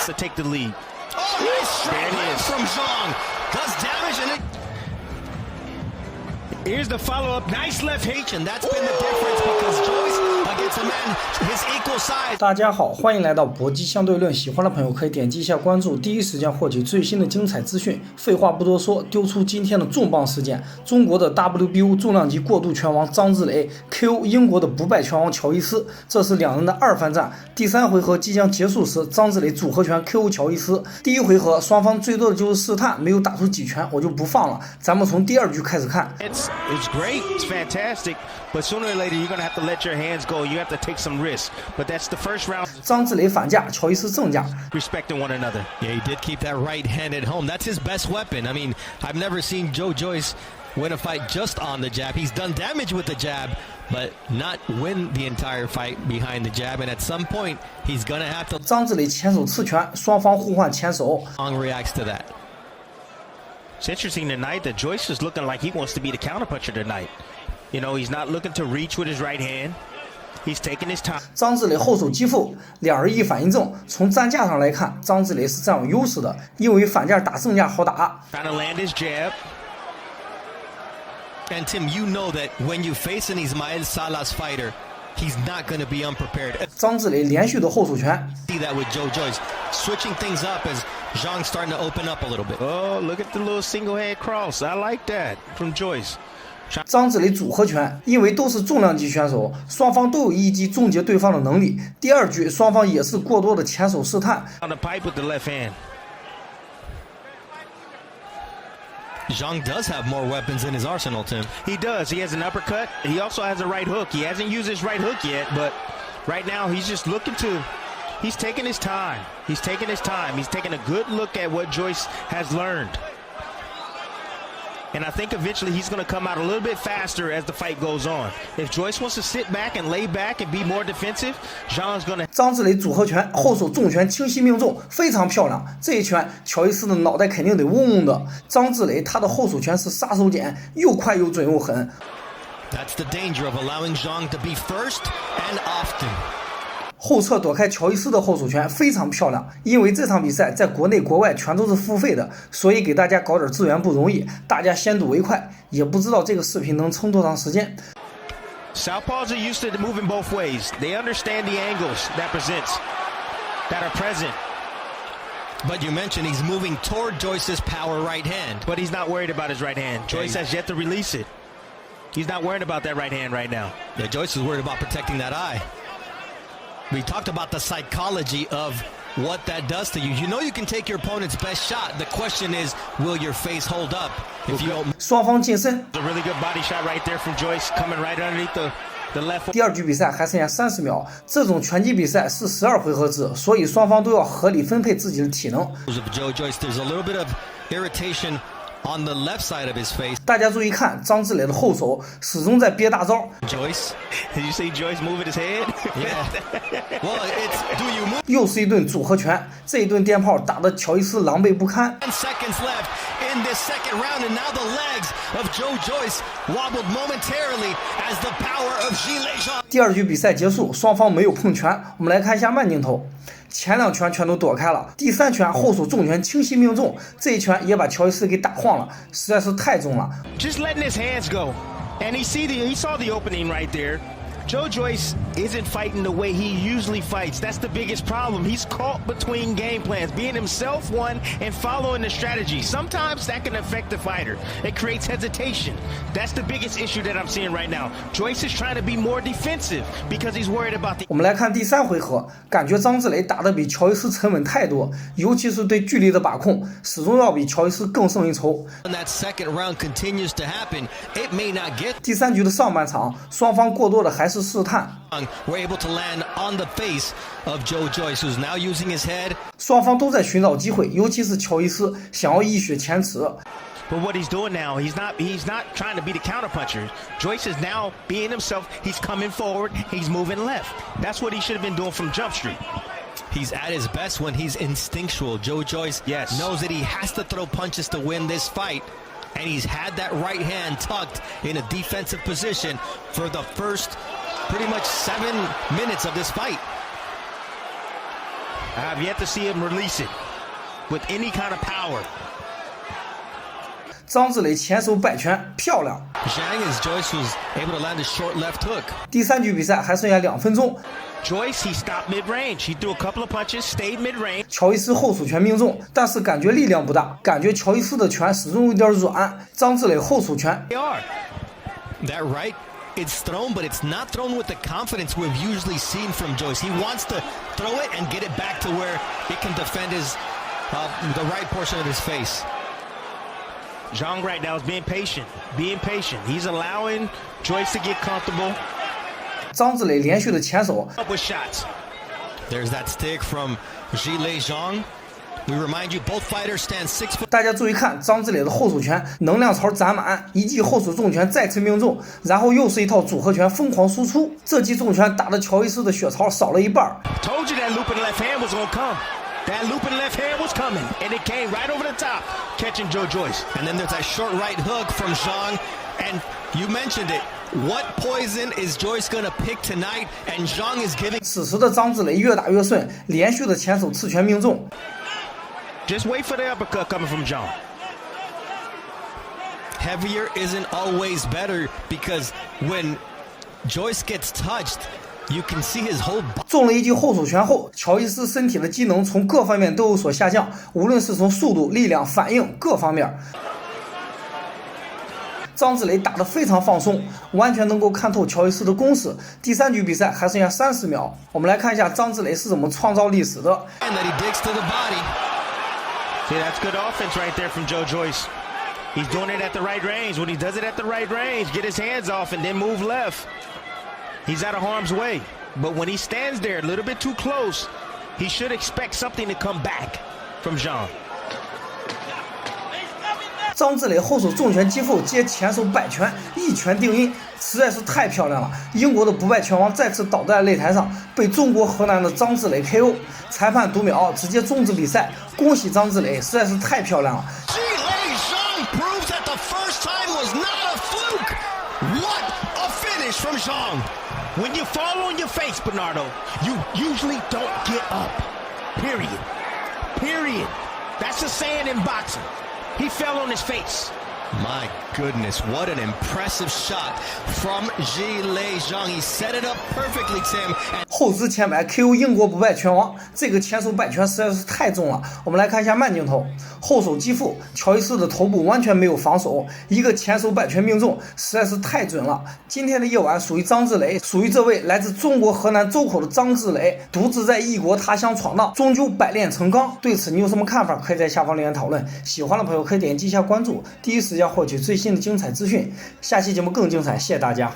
to take the lead. Oh, nice straight left from Zhang. Does damage and it. Here's the follow-up. Nice left hitch, and that's been the difference because Joyce against a man his equal size. 大家好，欢迎来到搏击相对论，喜欢的朋友可以点击一下关注，第一时间获取最新的精彩资讯。废话不多说，丢出今天的重磅事件：中国的 WBO 重量级过渡拳王张志磊 KO 英国的不败拳王乔伊斯，这是两人的二番战。第三回合即将结束时，张志磊组合拳 KO 乔伊斯。第一回合双方最多的就是试探，没有打出几拳，我就不放了。咱们从第二局开始看。It's great, it's fantastic, but sooner or later you're gonna have to let your hands go. You have to take some risks. But that's the first round. 张志磊反架，乔伊斯正架。Respecting one another. Yeah, he did keep that right hand at home. That's his best weapon. I mean, I've never seen Joe Joyce win a fight just on the jab. He's done damage with the jab, but not win the entire fight behind the jab. And at some point, he's gonna have to. 张志磊前手刺拳，双方互换前手。Long reacts to that. It's interesting tonight that Joyce is looking like he wants to be the counterpuncher tonight. You know, he's not looking to reach with his right hand. He's taking his time. 张志磊后手击负，两人一反一正。从站架上来看，张志磊是占有优势的，因为反架打正架好打。Trying to land his jab. And Tim, you know that when you face an Ismael Salas fighter, he's not going to be unprepared. 张志磊连续的后手拳。See that with Joe Joyce, switching things up as Zhang's starting to open up a little bit. Oh, look at the little single hand cross. I like that from Joyce. 张志磊组合拳，因为都是重量级选手，双方都有一击终结对方的能力。第二局双方也是过多的前手试探。On the pipe with the left hand. Zhang does have more weapons in his arsenal, Tim. He does. He has an uppercut. He also has a right hook. He hasn't used his right hook yet, but right now he's just looking to. He's taking his time. He's taking his time. He's taking a good look at what Joyce has learned. And I think eventually he's going to come out a little bit faster as the fight goes on. If Joyce wants to sit back and lay back and be more defensive, Zhang's going to. 张志磊组合拳，后手重拳清晰命中，非常漂亮。这一拳，乔伊斯的脑袋肯定得嗡嗡的。张志磊他的后手拳是杀手锏，又快又准又狠。That's the danger of allowing Zhang to be first and often. 后侧躲开乔伊斯的后手拳非常漂亮，因为这场比赛在国内国外全都是付费的，所以给大家搞点资源不容易，大家先睹为快。也不知道这个视频能撑多长时间。Southpaws are used to moving both ways. They understand the angles that are present. But you mentioned he's moving toward Joyce's power right hand. But he's not worried about his right hand. Joyce has yet to release it. He's not worried about that right hand right now. Yeah, Joyce is worried about protecting that eye. We talked about the psychology of what that does to you. You know you can take your opponent's best shot. The question is, will your face hold up if you don't? 双方近身。A really good body shot right there from Joyce coming right underneath the left. 第二局比赛还剩下30秒，这种拳击比赛是12回合制，所以双方都要合理分配自己的体能。Joe Joyce, there's a little bit of irritation on the left side of his face. 大家注意看，张志磊的后手始终在憋大招。Joyce, did you see Joyce moving his head? Yeah. Well, it's do you move? 又是一顿组合拳，这一顿电炮打得乔伊斯狼狈不堪。10 seconds left in this second round, and now the legs of Joe Joyce wobbled momentarily as the power of Zhang. 第二局比赛结束，双方没有碰拳。我们来看一下慢镜头。前两拳全都躲开了，第三拳后手重拳清晰命中，这一拳也把乔伊斯给打晃了，实在是太重了。Just letting his hands go, and he saw the opening right there. Joe Joyce isn't fighting the way he usually fights. That's the biggest problem. He's caught between game plans, being himself one and following the strategy. Sometimes that can affect the fighter. It creates hesitation. That's the biggest issue that I'm seeing right now. Joyce is trying to be more defensive because he's worried about the. 我们来看第三回合，感觉张志磊打得比乔伊斯沉稳太多，尤其是对距离的把控，始终要比乔伊斯更胜一筹。When that second round continues to happen, it may not get. 第三局的上半场，双方过多的还是试探。We're able to land on the face of Joe Joyce, who's now using his head. 双方都在寻找机会，尤其是乔伊斯想要一雪前耻。But what he's doing now, he's not trying to be the counterpuncher. Joyce is now being himself. He's coming forward. He's moving left. That's what he should have been doing from Jump Street. He's at his best when he's instinctual. Joe Joyce knows that he has to throw punches to win this fight. And he's had that right hand tucked in a defensive position for the first pretty much 7 minutes of this fight. I have yet to see him release it with any kind of power. 张志磊前手摆拳漂亮。Zhang as Joyce was able to land a short left hook. 第3局比赛还剩下2分钟。Joyce, he stopped mid-range. He threw a couple of punches, stayed mid-range. 乔伊斯后手拳命中，但是感觉力量不大，感觉乔伊斯的拳始终有点软。张志磊后手拳。That right, it's thrown, but it's not thrown with the confidence we've usually seen from Joyce. He wants to throw it and get it back to where it can defend his the right portion of his face. Zhang right now is being patient. He's allowing Joyce to get comfortable. 张志磊连续的前手。Up with shots. There's that stick from Zhang. We remind you, both fighters stand 6 foot. 大家注意看张志磊的后手拳，能量槽攒满，一记后手重拳再次命中，然后又是一套组合拳疯狂输出。这记重拳打的乔伊斯的血槽少了一半。Told you that looping left hand was gonna come. That looping left hand was coming, and it came right over the top, catching Joyce. And then there's that short right hook from Zhang, and you mentioned it. What poison is Joyce gonna pick tonight? And Zhang is giving. 此时的张志磊越打越顺，连续的前手刺拳命中。Just wait for the uppercut coming from Zhang. Heavier isn't always better because when Joyce gets touched, you can see his whole body. 中了一记后手拳后，乔伊斯身体的机能从各方面都有所下降，无论是从速度、力量、反应各方面。张志磊打得非常放松，完全能够看透乔伊斯的攻势。第3局比赛还剩下30秒，我们来看一下张志磊是怎么创造历史的。And that he digs to the body. See, that's good offense right there from Joyce. He's doing it at the right range. When he does it at the right range, get his hands off and then move left. He's out of harm's way. But when he stands there a little bit too close, he should expect something to come back from Zhang. 张志磊后手重拳击后接前手摆拳，一拳定音，实在是太漂亮了。英国的不败拳王再次倒在擂台上，被中国河南的张志磊 KO。裁判读秒直接终止比赛，恭喜张志磊，实在是太漂亮了。Zhang proves that the first time was not a fluke. What a finish from Zhang. When you fall on your face, Bernardo, you usually don't get up. Period. That's a saying in boxing. He fell on his face. My goodness, what an impressive shot from Zhang. He set it up perfectly, Tim. 后肢前摆 KO 英国不败拳王，这个前手摆拳实在是太重了。我们来看一下慢镜头，后手击腹，乔伊斯的头部完全没有防守，一个前手摆拳命中，实在是太准了。今天的夜晚属于张志磊，属于这位来自中国河南周口的张志磊，独自在异国他乡闯荡，终究百炼成钢。对此你有什么看法？可以在下方留言讨论。喜欢的朋友可以点击一下关注，第一时间获取最新的精彩资讯。下期节目更精彩，谢谢大家。